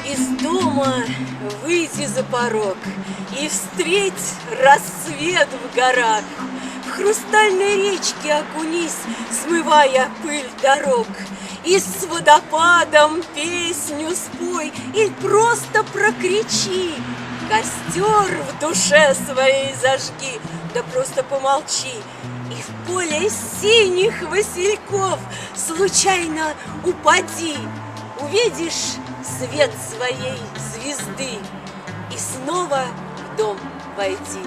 Из дома выйди за порог и встреть рассвет в горах. В хрустальной речке окунись, смывая пыль дорог. И с водопадом песню спой или просто прокричи. Костер в душе своей зажги, да просто помолчи. И в поле синих васильков случайно упади. Увидишь свет своей звезды и снова в дом войди.